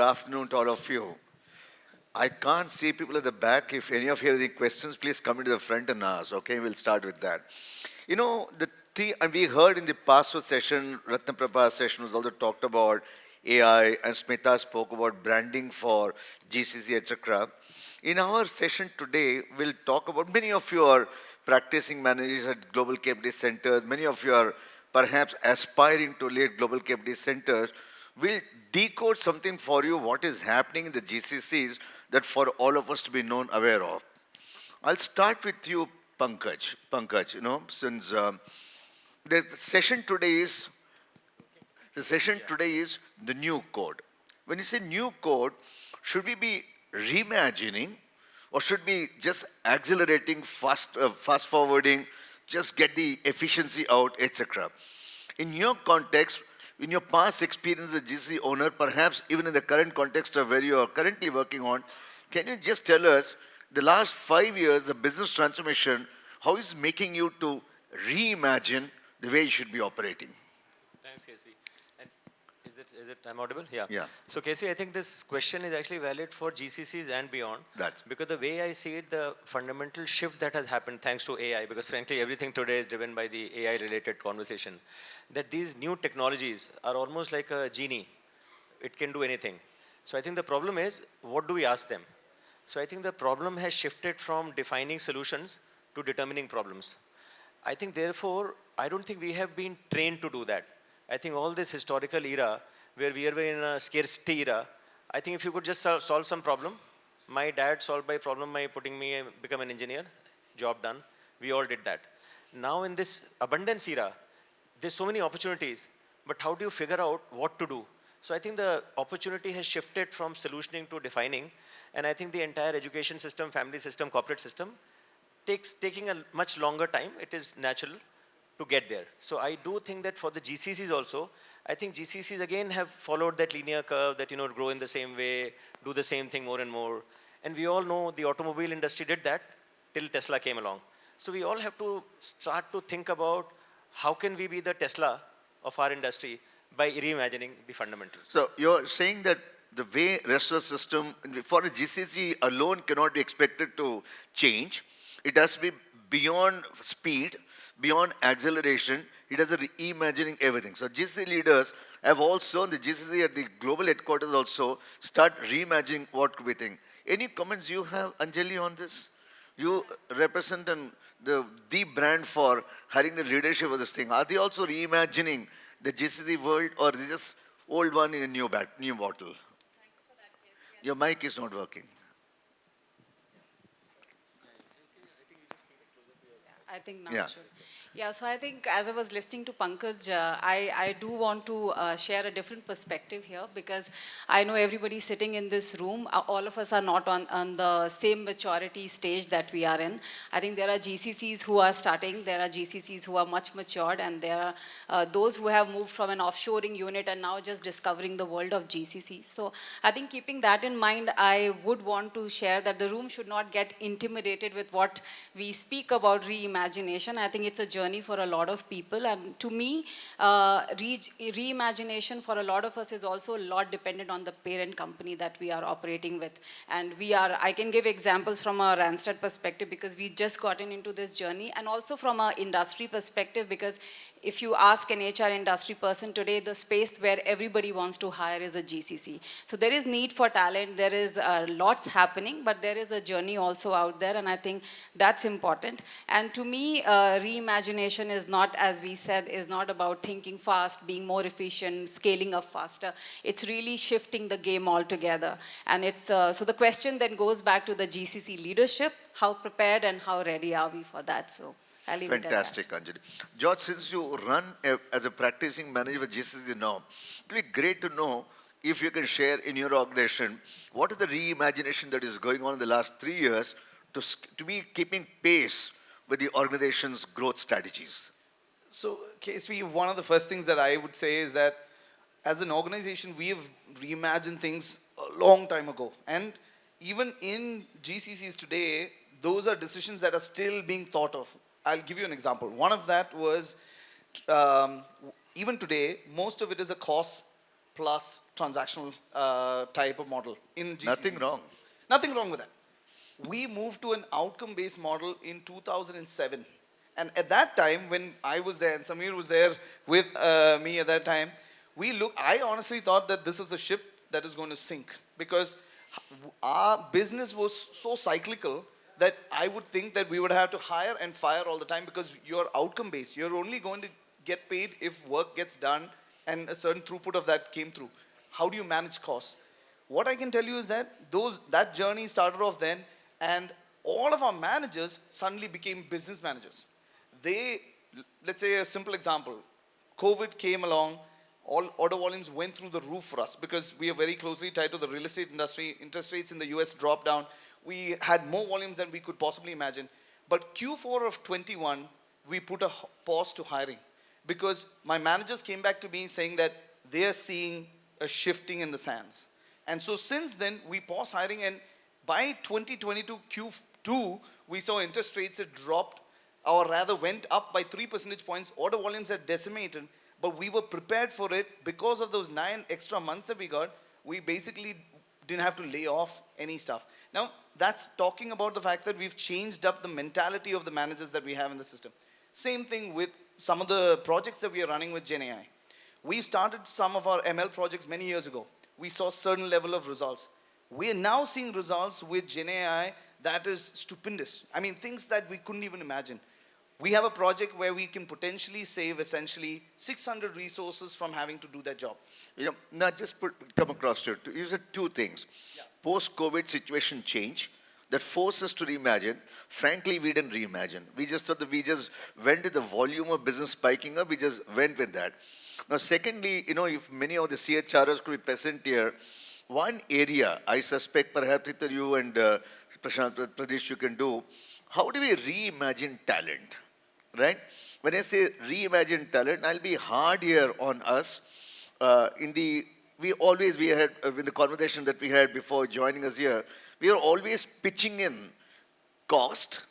afternoon to all of you. I can't see people at the back. If any of you have any questions, please come into the front and ask. Okay, we'll start with that. You know, and we heard in the past session, 𝗦𝗃𝗃𝗃 session was also talked about AI, and Smita spoke about branding for GCC, etc. In our session today, we'll talk about many of you are practicing managers at global capability centers. Many of you are perhaps aspiring to lead global capability centers. We'll decode something for you, what is happening in the GCCs that for all of us to be aware of. I'll start with you, Pankaj. Pankaj, you know, since the session today is the new code. When you say new code, should we be reimagining, or should we just accelerating, fast forwarding, just get the efficiency out, etc.? In your context, in your past experience as a GCC owner, perhaps even in the current context of where you are currently working on, can you just tell us the last 5 years, the business transformation, how is making you to reimagine the way you should be operating? Thanks, KC. And is it I'm audible? Yeah. Yeah. So KC, I think this question is actually valid for GCCs and beyond. Because the way I see it, the fundamental shift that has happened thanks to AI, because frankly everything today is driven by the AI-related conversation, that these new technologies are almost like a genie. It can do anything. So I think the problem is, what do we ask them? So I think the problem has shifted from defining solutions to determining problems. I think therefore, I don't think we have been trained to do that. I think all this historical era, where we are in a scarcity era, I think if you could just solve some problem, my dad solved my problem by putting me become an engineer, job done. We all did that. Now in this abundance era, there's so many opportunities, but how do you figure out what to do? So I think the opportunity has shifted from solutioning to defining, and I think the entire education system, family system, corporate system, taking a much longer time. It is natural to get there. So I do think that for the GCCs also, I think GCCs again have followed that linear curve that, you know, grow in the same way, do the same thing more and more. And we all know the automobile industry did that till Tesla came along. So we all have to start to think about how can we be the Tesla of our industry by reimagining the fundamentals. So you're saying that the way rest of the system for a GCC alone cannot be expected to change. It has to be beyond speed, beyond acceleration. It has to be reimagining everything. So GCC leaders have also, the GCC at the global headquarters also, start reimagining what we think. Any comments you have, Anjali, on this? You represent the brand for having the leadership of this thing. Are they also reimagining the GCC world, or is this old one in a new bottle? Thanks for that, KC. Your mic is not working. I think now it should. Yeah, so I think as I was listening to Pankaj, I do want to share a different perspective here, because I know everybody sitting in this room, all of us are not on the same maturity stage that we are in. I think there are GCCs who are starting, there are GCCs who are much matured, and there are those who have moved from an offshoring unit and now just discovering the world of GCCs. So I think keeping that in mind, I would want to share that the room should not get intimidated with what we speak about reimagination. I think it's a journey for a lot of people, and to me, reimagination for a lot of us is also a lot dependent on the parent company that we are operating with. And I can give examples from a Randstad perspective, because we just gotten into this journey, and also from an industry perspective, because if you ask an HR industry person today, the space where everybody wants to hire is a GCC. So there is need for talent, there is lots happening, but there is a journey also out there, and I think that's important. And to me, reimagination is not, as we said, is not about thinking fast, being more efficient, scaling up faster. It's really shifting the game altogether. And it's so the question then goes back to the GCC leadership: how prepared and how ready are we for that? So I'll leave Fantastic, Anjali. George, since you run as a practicing manager with GCC now, it would be great to know if you can share in your organization what is the reimagination that is going on in the last 3 years to be keeping pace with the organization's growth strategies. So, KSV, one of the first things that I would say is that as an organization, we have reimagined things a long time ago. And even in GCCs today, those are decisions that are still being thought of. I'll give you an example. One of that was, even today, most of it is a cost plus transactional type of model in GCCs. Nothing wrong. Nothing wrong with that. We moved to an outcome-based model in 2007. And at that time, when I was there and Samir was there with me at that time, I honestly thought that this is a ship that is going to sink, because our business was so cyclical that I would think that we would have to hire and fire all the time, because you're outcome-based. You're only going to get paid if work gets done and a certain throughput of that came through. How do you manage costs? What I can tell you is that that journey started off then, and all of our managers suddenly became business managers. Let's say a simple example, COVID came along, all order volumes went through the roof for us because we are very closely tied to the real estate industry. Interest rates in the US dropped down. We had more volumes than we could possibly imagine. But Q4 of 21, we put a pause to hiring, because my managers came back to me saying that they are seeing a shifting in the sands. And so since then, we paused hiring, and by 2022 Q2, we saw interest rates had dropped, or rather went up by 3 percentage points. Order volumes had decimated, but we were prepared for it because of those 9 extra months that we got. We basically didn't have to lay off any stuff. Now, that's talking about the fact that we've changed up the mentality of the managers that we have in the system. Same thing with some of the projects that we are running with GenAI. We started some of our ML projects many years ago. We saw a certain level of results. We are now seeing results with GenAI that is stupendous. I mean, things that we couldn't even imagine. We have a project where we can potentially save essentially 600 resources from having to do that job. Now just come across to you said 2 things. Yeah. Post-COVID situation change that forced us to reimagine. Frankly, we didn't reimagine. We just thought that we just went with the volume of business spiking up. We just went with that. Now, secondly, if many of the CHRs could be present here, one area I suspect perhaps Titir, you and Pradish, you can do, how do we reimagine talent, right? When I say reimagine talent, I'll be hard here on us. In the conversation that we had before joining us here, we are always pitching in cost.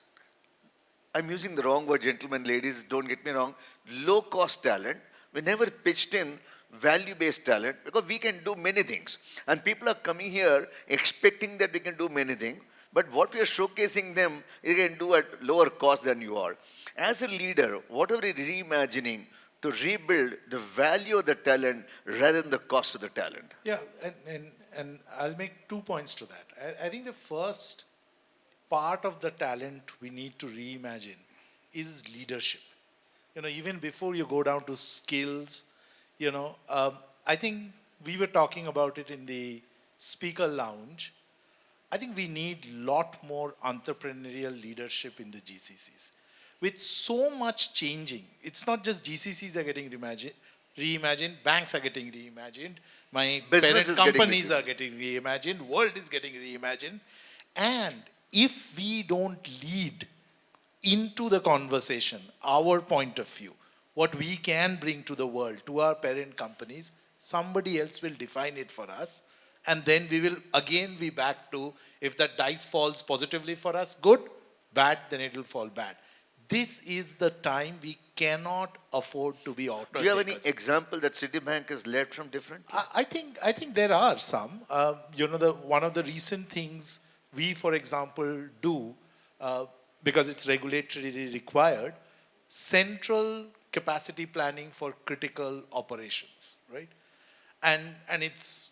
I'm using the wrong word, gentlemen, ladies, don't get me wrong. Low-cost talent. We never pitched in value-based talent, because we can do many things. And people are coming here expecting that we can do many things. But what we are showcasing them, they can do at lower cost than you are. As a leader, what are we reimagining to rebuild the value of the talent rather than the cost of the talent? Yeah, and I'll make 2 points to that. I think the first part of the talent we need to reimagine is leadership. Even before you go down to skills, I think we were talking about it in the speaker lounge. I think we need a lot more entrepreneurial leadership in the GCCs. With so much changing, it's not just GCCs are getting reimagined, banks are getting reimagined, my parent companies are getting reimagined, world is getting reimagined. And if we don't lead into the conversation, our point of view, what we can bring to the world, to our parent companies, somebody else will define it for us. And then we will again be back to, if that dice falls positively for us, good, bad, then it will fall bad. This is the time we cannot afford to be out. Do you have any example that Citibank has led from different? I think there are some. One of the recent things we, for example, do, because it's regulatory required, central capacity planning for critical operations, right? And it's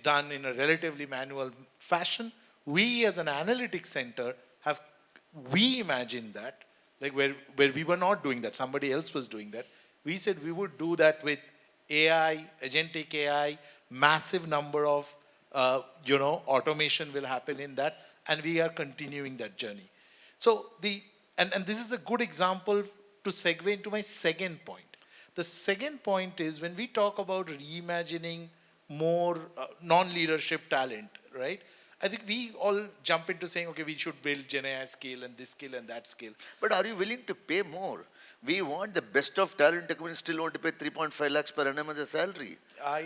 done in a relatively manual fashion. We as an analytics center have reimagined that, like where we were not doing that, somebody else was doing that. We said we would do that with AI, agentic AI, massive number of, automation will happen in that, and we are continuing that journey. So and this is a good example to segue into my second point. The second point is when we talk about reimagining more non-leadership talent, right? I think we all jump into saying, okay, we should build GenAI skill and this skill and that skill. But are you willing to pay more? We want the best of talent. We still want to pay 3.5 lakhs per annum as a salary.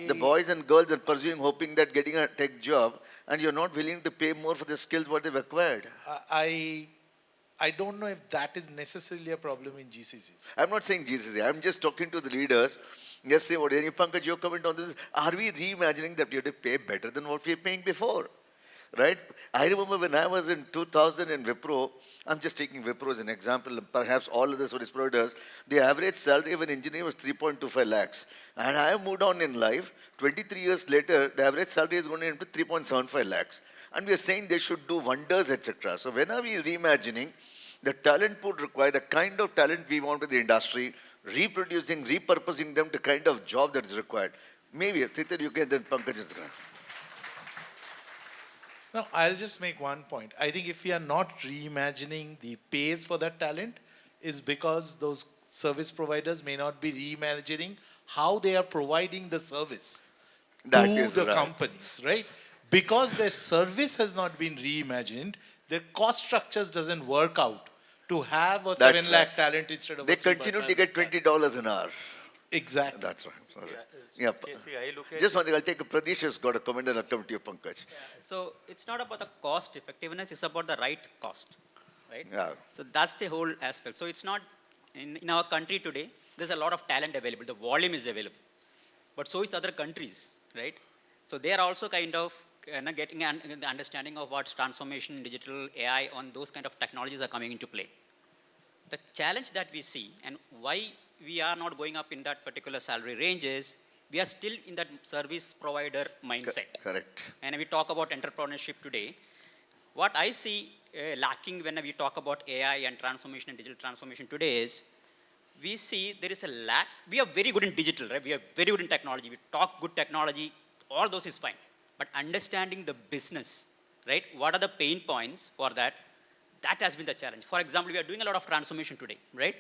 The boys and girls are pursuing, hoping that getting a tech job, and you're not willing to pay more for the skills what they've acquired. I don't know if that is necessarily a problem in GCCs. I'm not saying GCC. I'm just talking to the leaders Yes, say what? Any Pankaj, your comment on this? Are we reimagining that we have to pay better than what we were paying before? Right? I remember when I was in 2000 in Wipro, I'm just taking Wipro as an example, perhaps all other service providers, the average salary of an engineer was 3.25 lakhs. And I have moved on in life. 23 years later, the average salary is going into 3.75 lakhs. And we are saying they should do wonders, etc. So when are we reimagining the talent pool required, the kind of talent we want in the industry, reproducing, repurposing them to kind of job that is required? Maybe, Titir, you can, then Pankaj is going to. Now, I'll just make one point. I think if we are not reimagining the pays for that talent, is because those service providers may not be reimagining how they are providing the service to the companies, right? Because their service has not been reimagined, their cost structures doesn't work out to have a 7 lakh talent instead of they continue to get $20 an hour. Exactly. That's right. Sorry. Yeah. See, I look at Just one thing, I'll take a Pradish has got a comment and I'll come to you, Pankaj. So it's not about the cost effectiveness, it's about the right cost, right? Yeah. So that's the whole aspect. So it's not, in our country today, there's a lot of talent available, the volume is available. But so is the other countries, right? So they are also kind of getting the understanding of what's transformation, digital, AI, on those kind of technologies are coming into play. The challenge that we see and why we are not going up in that particular salary range is we are still in that service provider mindset. Correct. And we talk about entrepreneurship today. What I see lacking when we talk about AI and transformation and digital transformation today is we see there is a lack. We are very good in digital, right? We are very good in technology. We talk good technology. All those is fine. But understanding the business, right? What are the pain points for that? That has been the challenge. For example, we are doing a lot of transformation today, right?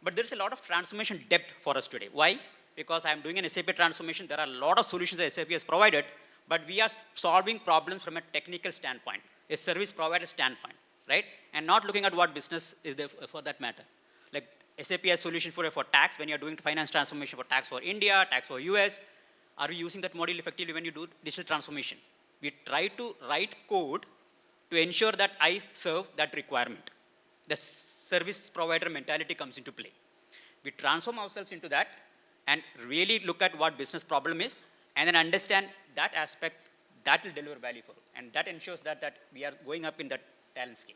But there's a lot of transformation depth for us today. Why? Because I'm doing an SAP transformation. There are a lot of solutions that SAP has provided, but we are solving problems from a technical standpoint, a service provider standpoint, right? And not looking at what business is there for that matter. Like SAP has solution for tax when you're doing finance transformation for tax for India, tax for US. Are we using that model effectively when you do digital transformation? We try to write code to ensure that I serve that requirement. The service provider mentality comes into play. We transform ourselves into that and really look at what business problem is and then understand that aspect that will deliver value for it. And that ensures that we are going up in that talent scale.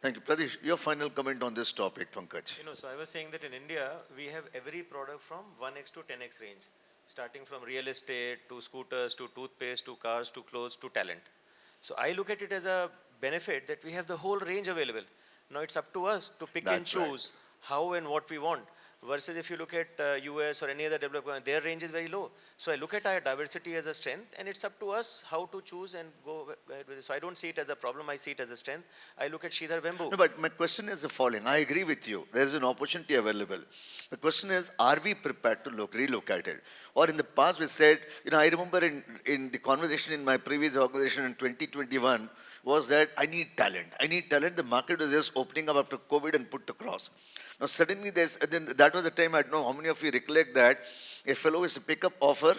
Thank you. Pradish, your final comment on this topic, Pankaj. So I was saying that in India, we have every product from 1x to 10x range, starting from real estate to scooters to toothpaste to cars to clothes to talent. So I look at it as a benefit that we have the whole range available. Now it's up to us to pick and choose how and what we want. Versus if you look at US or any other developed country, their range is very low. So I look at our diversity as a strength, and it's up to us how to choose and go ahead with it. So I don't see it as a problem, I see it as a strength. I look at 𝗍𝗵𝗹𝗀. No, but my question is the following. I agree with you. There is an opportunity available. The question is, are we prepared to relook at it? Or in the past we said, I remember in the conversation in my previous organization in 2021, was that I need talent. I need talent. The market was just opening up after COVID and put across. Now suddenly that was the time, I don't know how many of you recollect that, a fellow is to pick up offer,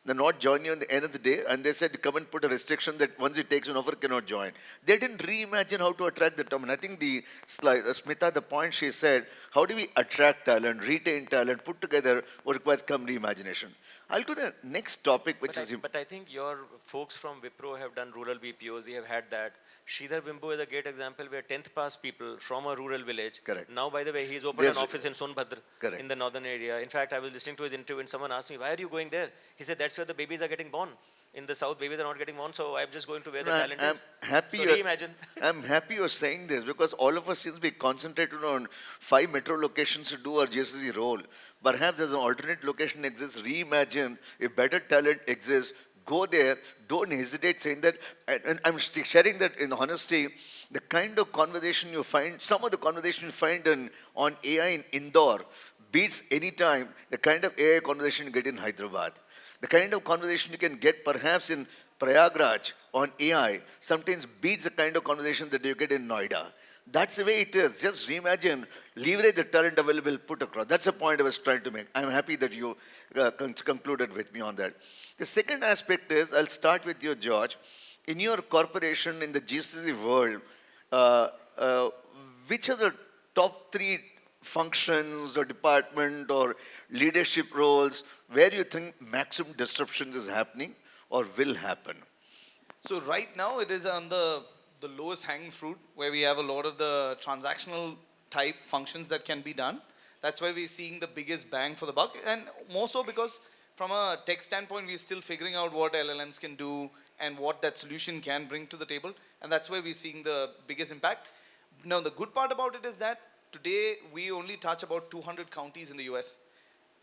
they not join you at the end of the day, and they said come and put a restriction that once he takes an offer, cannot join. They didn't reimagine how to attract the talent. And I think the slide, Smita, the point she said, how do we attract talent, retain talent, put together what requires some reimagination. I'll go to the next topic, which is... But I think your folks from Wipro have done rural BPOs, we have had that. 𝗍𝗵𝗹𝗀 is a great example where 10th pass people from a rural village. Correct. Now, by the way, he's opened an office in Sonbhadra in the northern area. In fact, I was listening to his interview and someone asked me, why are you going there? He said, that's where the babies are getting born. In the south, babies are not getting born, so I'm just going to where the talent is. I'm happy you're saying this because all of us seem to be concentrated on 5 metro locations to do our GCC role. Perhaps there's an alternate location exists, reimagine, if better talent exists, go there, don't hesitate saying that, and I'm sharing that in honesty, the kind of conversation you find, some of the conversation you find on AI in Indore beats any time the kind of AI conversation you get in Hyderabad. The kind of conversation you can get perhaps in Prayagraj on AI sometimes beats the kind of conversation that you get in Noida. That's the way it is. Just reimagine, leverage the talent available, put across. That's the point I was trying to make. I'm happy that you concluded with me on that. The second aspect is, I'll start with you, George. In your corporation, in the GCC world, which are the top 3 functions or department or leadership roles where you think maximum disruptions is happening or will happen? So right now it is on the lowest hanging fruit where we have a lot of the transactional type functions that can be done. That's why we're seeing the biggest bang for the buck, and more so because from a tech standpoint, we're still figuring out what LLMs can do and what that solution can bring to the table, and that's why we're seeing the biggest impact. Now, the good part about it is that today we only touch about 200 counties in the US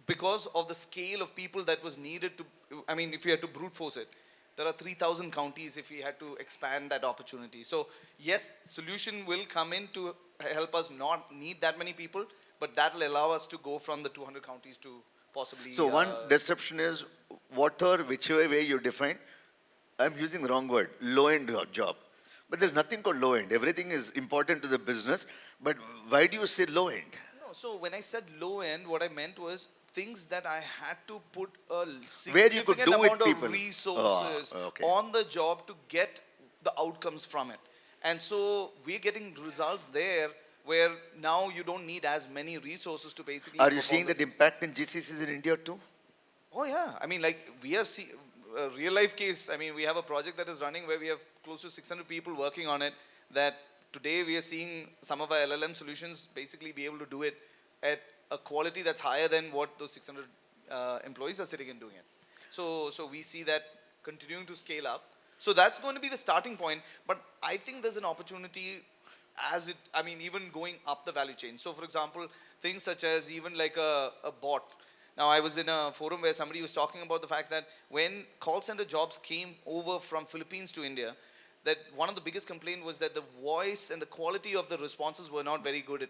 because of the scale of people that was needed to, I mean, if we had to brute force it, there are 3,000 counties if we had to expand that opportunity. So yes, solution will come in to help us not need that many people, but that will allow us to go from the 200 counties to possibly. So one disruption is whatever, whichever way you define, I'm using the wrong word, low-end job. But there's nothing called low-end. Everything is important to the business. But why do you say low-end? No, so when I said low-end, what I meant was things that I had to put a Where you could significant do with amount people. of resources on the job to get the outcomes from it. And so we're getting results there where now you don't need as many resources to basically. Are you seeing that impact in GCCs in India too? Oh yeah, I mean, like we are a real life case. I mean, we have a project that is running where we have close to 600 people working on it. That today we are seeing some of our LLM solutions basically be able to do it at a quality that's higher than what those 600 employees are sitting and doing it. So we see that continuing to scale up. So that's going to be the starting point. But I think there's an opportunity even going up the value chain. So for example, things such as even like a bot. Now I was in a forum where somebody was talking about the fact that when call center jobs came over from Philippines to India, that one of the biggest complaints was that the voice and the quality of the responses were not very good.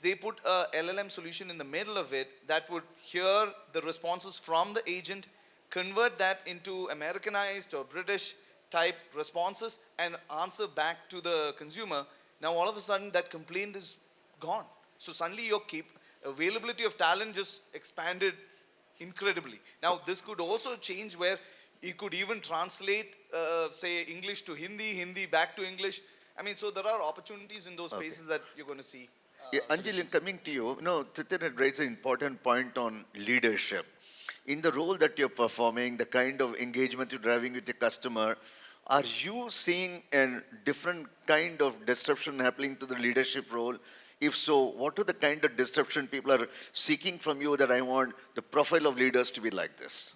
They put a LLM solution in the middle of it that would hear the responses from the agent, convert that into Americanized or British type responses and answer back to the consumer. Now all of a sudden that complaint is gone. So suddenly your availability of talent just expanded incredibly. Now this could also change where it could even translate, say, English to Hindi, Hindi back to English. I mean, so there are opportunities in those spaces that you're going to see. Anjali, coming to you, Titir had raised an important point on leadership. In the role that you're performing, the kind of engagement you're driving with the customer, are you seeing a different kind of disruption happening to the leadership role? If so, what are the kind of disruption people are seeking from you that I want the profile of leaders to be like this?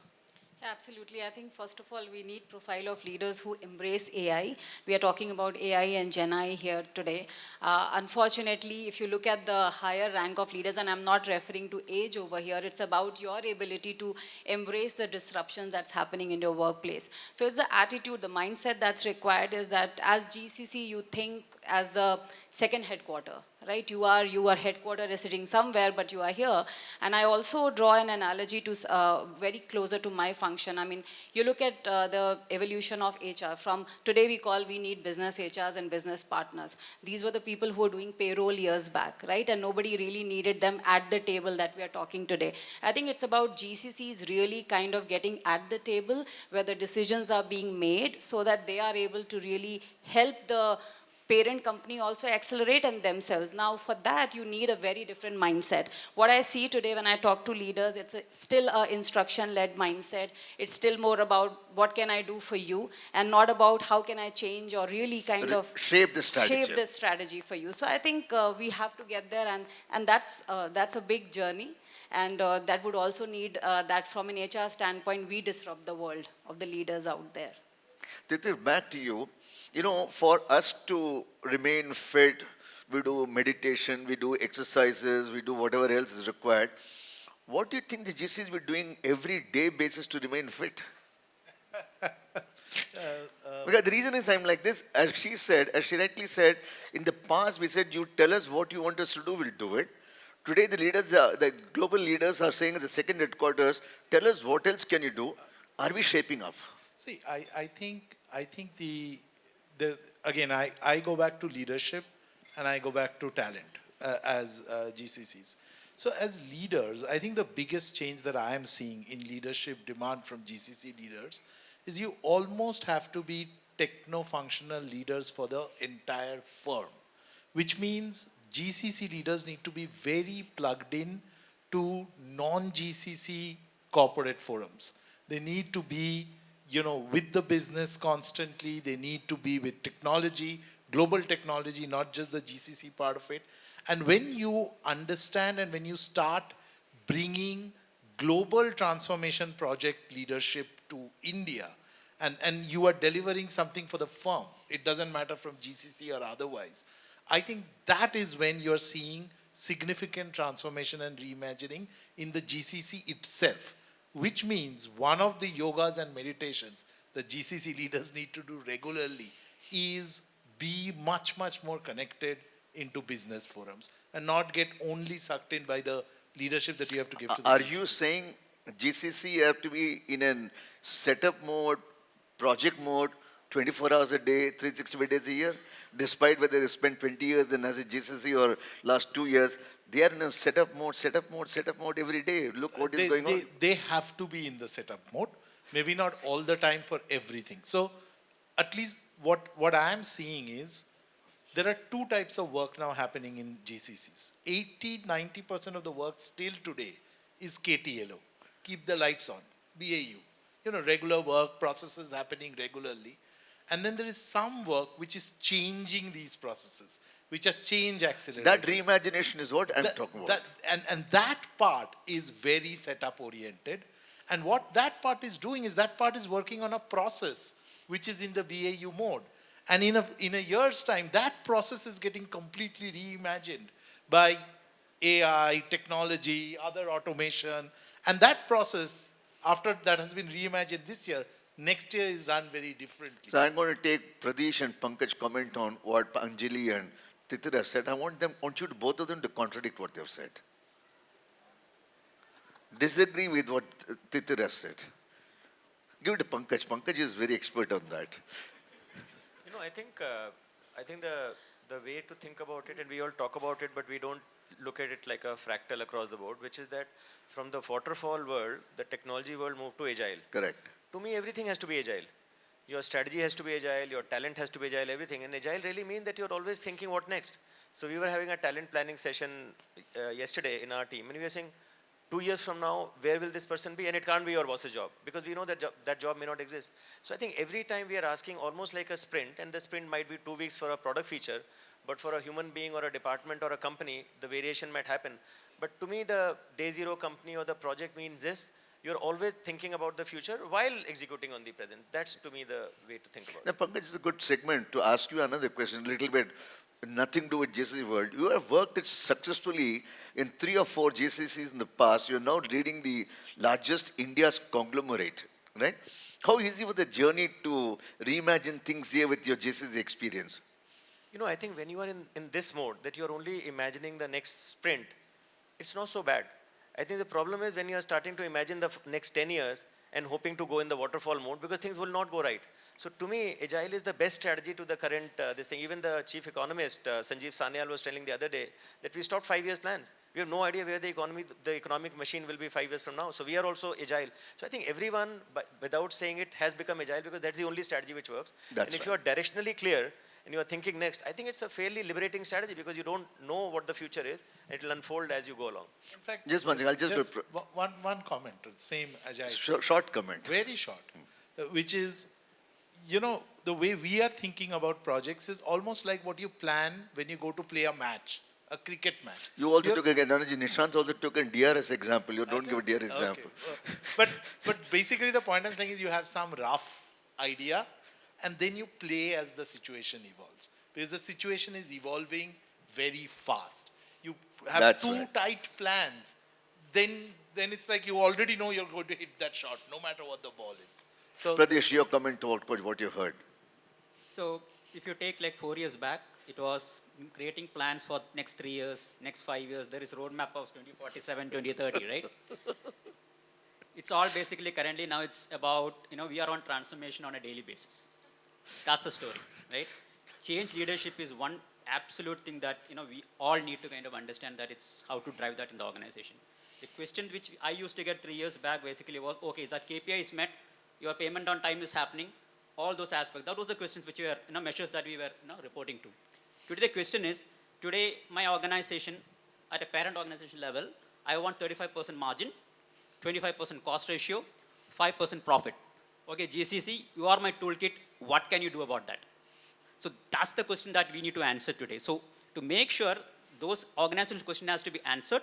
Yeah, absolutely. I think first of all, we need profile of leaders who embrace AI. We are talking about AI and Gen I here today. Unfortunately, if you look at the higher rank of leaders, and I'm not referring to age over here, it's about your ability to embrace the disruption that's happening in your workplace. So it's the attitude, the mindset that's required is that as GCC, you think as the second headquarter, right? Your headquarter is sitting somewhere, but you are here. And I also draw an analogy to very closer to my function. I mean, you look at the evolution of HR. From today we need business HRs and business partners. These were the people who were doing payroll years back, right? And nobody really needed them at the table that we are talking today. I think it's about GCCs really kind of getting at the table where the decisions are being made so that they are able to really help the parent company also accelerate and themselves. Now for that, you need a very different mindset. What I see today when I talk to leaders, it's still an instruction-led mindset. It's still more about what can I do for you and not about how can I change or really kind of shape the strategy for you. So I think we have to get there and that's a big journey. And that would also need that from an HR standpoint, we disrupt the world of the leaders out there. Titir, back to you. For us to remain fit, we do meditation, we do exercises, we do whatever else is required. What do you think the GCs were doing every day basis to remain fit? Because the reason is I'm like this, as she rightly said, in the past we said, you tell us what you want us to do, we'll do it. Today the leaders, the global leaders are saying at the second headquarters, tell us what else can you do. Are we shaping up? See, I think again, I go back to leadership and I go back to talent as GCCs. So as leaders, I think the biggest change that I am seeing in leadership demand from GCC leaders is you almost have to be techno-functional leaders for the entire firm, which means GCC leaders need to be very plugged in to non-GCC corporate forums. They need to be, with the business constantly. They need to be with technology, global technology, not just the GCC part of it. And when you understand and when you start bringing global transformation project leadership to India, and you are delivering something for the firm, it doesn't matter from GCC or otherwise, I think that is when you're seeing significant transformation and reimagining in the GCC itself, which means one of the yogas and meditations the GCC leaders need to do regularly is be much, much more connected into business forums and not get only sucked in by the leadership that you have to give to the Are GCC. you saying GCC have to be in a setup mode, project mode, 24 hours a day, 365 days a year? Despite whether they spent 20 years in as a GCC or last 2 years, they are in a setup mode every day. Look what is going on. They have to be in the setup mode. Maybe not all the time for everything. So at least what I am seeing is there are two types of work now happening in GCCs. 80-90% of the work still today is KTLO. Keep the lights on, BAU. Regular work, processes happening regularly. And then there is some work which is changing these processes, which are change accelerators. That reimagination is what I'm talking about. And that part is very setup oriented. And what that part is doing is that part is working on a process which is in the BAU mode. And in a year's time, that process is getting completely reimagined by AI, technology, other automation. And that process, after that has been reimagined this year, next year is run very differently. So I'm going to take Pradish and Pankaj comment on what Anjali and Titir have said. I want both of them to contradict what they've said. Disagree with what Titir has said. Give it to Pankaj. Pankaj is very expert on that. I think the way to think about it, and we all talk about it, but we don't look at it like a fractal across the board, which is that from the waterfall world, the technology world moved to agile. Correct. To me, everything has to be agile. Your strategy has to be agile, your talent has to be agile, everything. And agile really means that you're always thinking what next. So we were having a talent planning session yesterday in our team, and we were saying, 2 years from now, where will this person be? And it can't be your boss's job, because we know that that job may not exist. So I think every time we are asking almost like a sprint, and the sprint might be 2 weeks for a product feature, but for a human being or a department or a company, the variation might happen. But to me, the day zero company or the project means this: you're always thinking about the future while executing on the present. That's to me the way to think about it. Now, Pankaj, is a good segment to ask you another question, a little bit, nothing to do with GCC world. You have worked it successfully in 3 or 4 GCCs in the past. You're now leading the largest India's conglomerate, right? How easy was the journey to reimagine things here with your GCC experience? I think when you are in this mode, that you're only imagining the next sprint, it's not so bad. I think the problem is when you are starting to imagine the next 10 years and hoping to go in the waterfall mode, because things will not go right. So to me, agile is the best strategy to the current this thing. Even the chief economist, Sanjeev Sanyal, was telling the other day that we stopped 5 years plans. We have no idea where the economic machine will be 5 years from now. So we are also agile. So I think everyone, without saying it, has become agile, because that's the only strategy which works. That's and if you are directionally clear and you are thinking next, I think it's a fairly liberating strategy, because you don't know what the future is. It will unfold as you go along. In fact, Just one thing, I'll just one comment, same agile. short comment. Very short, which is, the way we are thinking about projects is almost like what you plan when you go to play a match, a cricket match. You also took again, Nishant also took a DRS example. You don't give a DRS Okay. example. But basically the point I'm saying is you have some rough idea and then you play as the situation evolves. Because the situation is evolving very fast. You have That's two right. tight plans, then it's like you already know you're going to hit that shot, no matter what the ball is. So Pradish, your comment to what you heard. So if you take like 4 years back, it was creating plans for next 3 years, next 5 years. There is roadmap of 2047, 2030, right? It's all basically currently now it's about, we are on transformation on a daily basis. That's the story, right? Change leadership is one absolute thing that, we all need to kind of understand that it's how to drive that in the organization. The question which I used to get 3 years back basically was, okay, that KPI is met, your payment on time is happening, all those aspects. That was the questions which were, measures that we were reporting to. Today the question is, today my organization, at a parent organization level, I want 35% margin, 25% cost ratio, 5% profit. Okay, GCC, you are my toolkit. What can you do about that? So that's the question that we need to answer today. So to make sure those organizational questions has to be answered,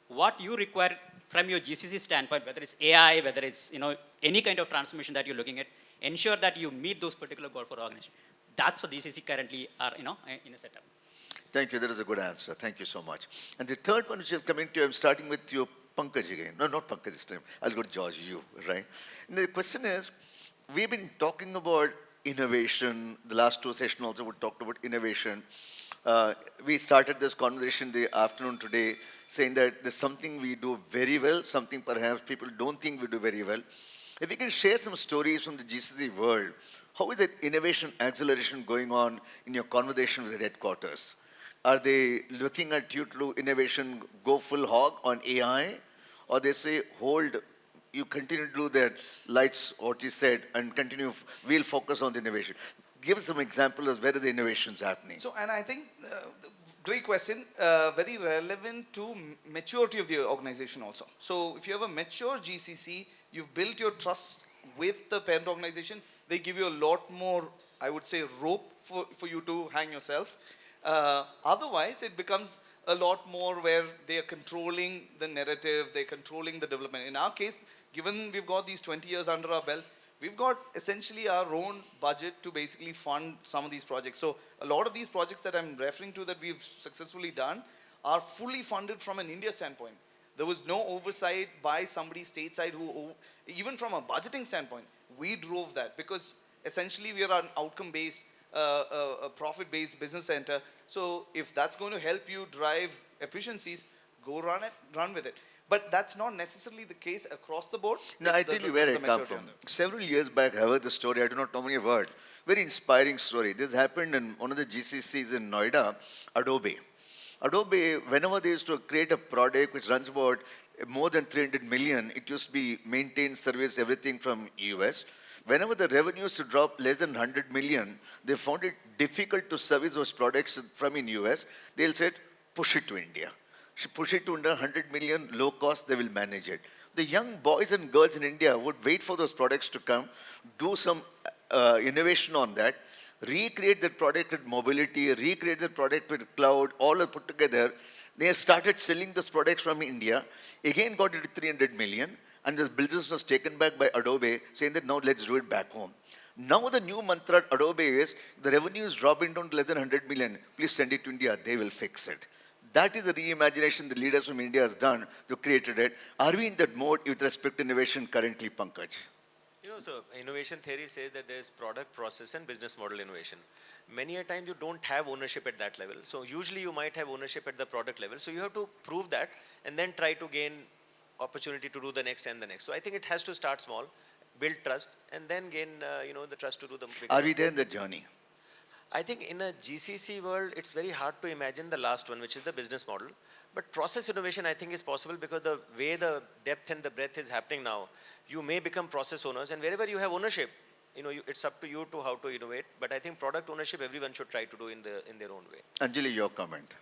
what you require from your GCC standpoint, whether it's AI, whether it's any kind of transformation that you're looking at, ensure that you meet those particular goals for organization. That's what GCC currently are in a setup. Thank you. That is a good answer. Thank you so much. And the third one, which is coming to you, I'm starting with you, Pankaj again. No, not Pankaj this time. I'll go to George, you, right? And the question is, we've been talking about innovation. The last two sessions also we talked about innovation. We started this conversation the afternoon today saying that there's something we do very well, something perhaps people don't think we do very well. If you can share some stories from the GCC world, how is that innovation acceleration going on in your conversation with the headquarters? Are they looking at you to do innovation, go full hog on AI? Or they say, hold, you continue to do that, lights, what you said, and continue, we'll focus on the innovation. Give us some examples of where the innovations happening. So, and I think, great question, very relevant to maturity of the organization also. So if you have a mature GCC, you've built your trust with the parent organization, they give you a lot more, I would say, rope for you to hang yourself. Otherwise, it becomes a lot more where they are controlling the narrative, they're controlling the development. In our case, given we've got these 20 years under our belt, we've got essentially our own budget to basically fund some of these projects. So a lot of these projects that I'm referring to that we've successfully done are fully funded from an India standpoint. There was no oversight by somebody stateside who, even from a budgeting standpoint, we drove that because essentially we are an outcome-based, a profit-based business center. So if that's going to help you drive efficiencies, go run with it. But that's not necessarily the case across the board. No, I tell you where I come from. Several years back, I heard the story, I do not know many words. Very inspiring story. This happened in one of the GCCs in Noida, Adobe. Adobe, whenever they used to create a product which runs about more than 300 million, it used to be maintained, service, everything from US. Whenever the revenues to drop less than 100 million, they found it difficult to service those products from in US. They'll say, push it to India. Push it to under 100 million, low cost, they will manage it. The young boys and girls in India would wait for those products to come, do some innovation on that, recreate that product with mobility, recreate that product with cloud, all are put together. They started selling those products from India, again got it to 300 million, and this business was taken back by Adobe, saying that now let's do it back home. Now the new mantra at Adobe is, the revenue is dropping down to less than 100 million, please send it to India, they will fix it. That is the reimagination the leaders from India has done to create it. Are we in that mode with respect to innovation currently, Pankaj? So innovation theory says that there's product, process, and business model innovation. Many a time you don't have ownership at that level. So usually you might have ownership at the product level. So you have to prove that and then try to gain opportunity to do the next and the next. So I think it has to start small, build trust, and then gain the trust to do the bigger. Are we there in the journey? I think in a GCC world, it's very hard to imagine the last one, which is the business model. But process innovation, I think, is possible because the way the depth and the breadth is happening now, you may become process owners, and wherever you have ownership, it's up to you to how to innovate. But I think product ownership, everyone should try to do in their own way. Anjali, your comment.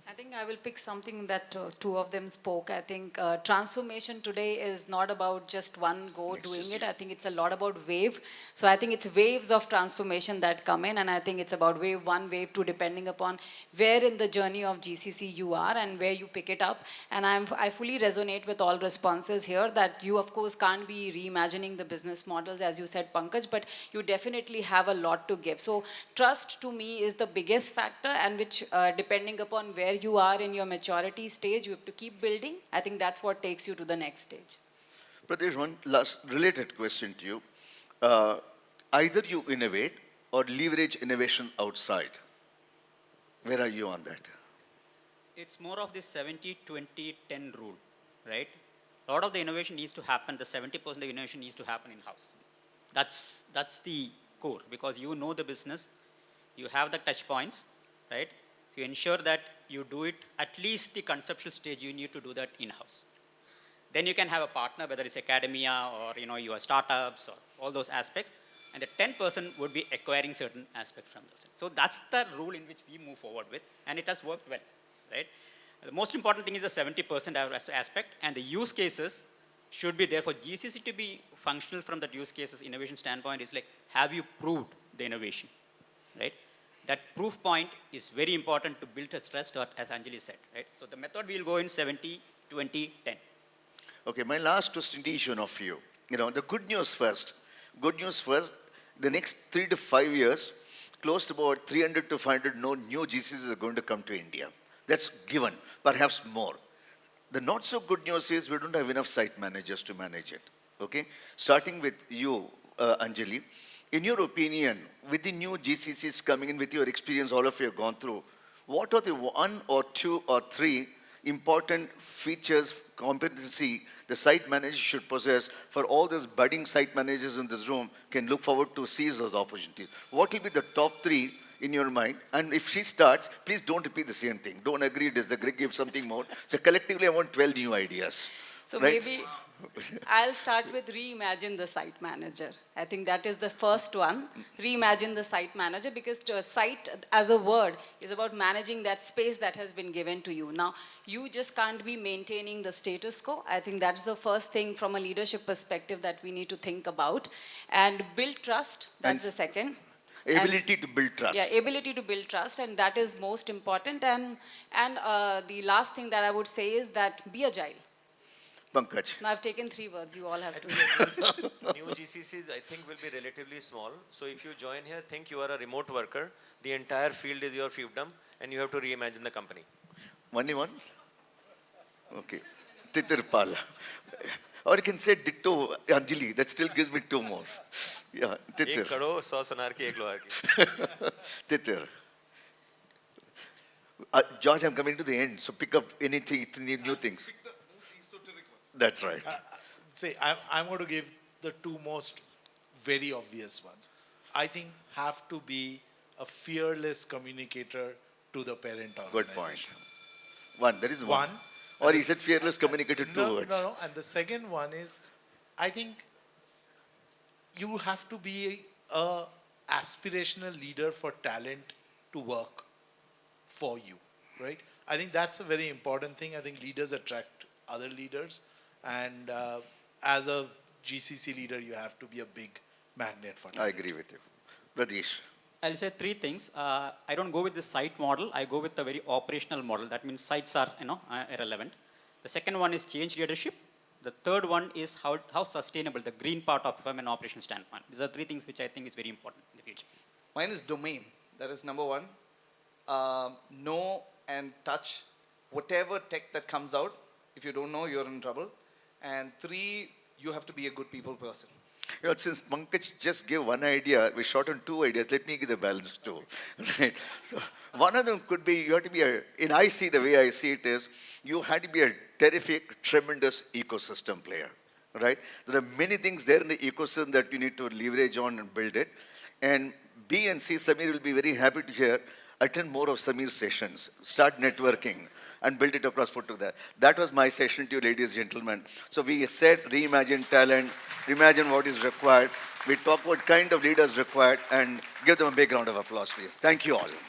I think I will pick something that two of them spoke. I think transformation today is not about just one go doing it. I think it's a lot about wave. So I think it's waves of transformation that come in, and I think it's about wave one, wave two, depending upon where in the journey of GCC you are and where you pick it up. And I fully resonate with all responses here that you, of course, can't be reimagining the business models, as you said, Pankaj, but you definitely have a lot to give. So trust to me is the biggest factor, and which, depending upon where you are in your maturity stage, you have to keep building. I think that's what takes you to the next stage. Pradish, one last related question to you. Either you innovate or leverage innovation outside. Where are you on that? It's more of this 70-20-10 rule, right? A lot of the innovation needs to happen, the 70% of the innovation needs to happen in-house. That's the core, because you know the business, you have the touch points, right? So you ensure that you do it, at least the conceptual stage, you need to do that in-house. Then you can have a partner, whether it's academia or your startups or all those aspects. and the 10% would be acquiring certain aspects from those. So that's the rule in which we move forward with, and it has worked well, right? The most important thing is the 70% aspect, and the use cases should be there for GCC to be functional from that use cases innovation standpoint is like, have you proved the innovation, right? That proof point is very important to build a trust, or as Anjali said, right? So the method will go in 70, 20, 10. Okay, my last question to each one of you. You know, the good news first. Good news first, the next 3 to 5 years, close to about 300 to 500 new GCCs are going to come to India. That's given, perhaps more. The not so good news is we don't have enough site managers to manage it. Okay? Starting with you, Anjali, in your opinion, with the new GCCs coming in, with your experience all of you have gone through, what are the 1 or 2 or 3 important features, competency the site manager should possess for all those budding site managers in this room can look forward to seize those opportunities? What will be the top 3 in your mind? And if she starts, please don't repeat the same thing. Don't agree, disagree, give something more. So collectively, I want 12 new ideas. So right? maybe I'll start with reimagine the site manager. I think that is the first one. Reimagine the site manager, because site as a word is about managing that space that has been given to you. Now, you just can't be maintaining the status quo. I think that's the first thing from a leadership perspective that we need to think about. And build trust, that's the second. Ability to build trust. Yeah, ability to build trust, and that is most important. And the last thing that I would say is that be agile. Pankaj. Now, I've taken 3 words, you all have to. New GCCs, I think, will be relatively small. So if you join here, think you are a remote worker. The entire field is your fiefdom, and you have to reimagine the company. Only one? Okay. Titir Pala. Or you can say ditto Anjali. That still gives me 2 more. Yeah, Titir. 1 crore, 100 sonar ki, 1 lohar ki. Titir. George, I'm coming to the end, so pick up anything, new things. That's right. I'm going to give the 2 most very obvious ones. I think have to be a fearless communicator to the parent organization. Good point. 1, there is 1. One. Or is it fearless communicator 2 No, words? no. And the second one is, I think you have to be a aspirational leader for talent to work for you, right? I think that's a very important thing. I think leaders attract other leaders. And as a GCC leader, you have to be a big magnet for talent. I agree with you. Pradish. I'll say 3 things. I don't go with the site model. I go with a very operational model. That means sites are, irrelevant. The second one is change leadership. The third one is how sustainable, the green part of from an operation standpoint. These are 3 things which I think is very important in the future. Mine is domain. That is number 1. Know and touch whatever tech that comes out. If you don't know, you're in trouble. And 3, you have to be a good people person. You know, since Pankaj just gave 1 idea, we shot on 2 ideas. Let me give the balance 2. Right? So one of them could be, you have to be the way I see it is, you had to be a terrific, tremendous ecosystem player. Right? There are many things there in the ecosystem that you need to leverage on and build it. And B and C, Samir will be very happy to hear, attend more of Samir's sessions, start networking, and build it across, put together. That was my session to you, ladies and gentlemen. So we said reimagine talent, reimagine what is required. We talk what kind of leaders required, and give them a big round of applause, please. Thank you all.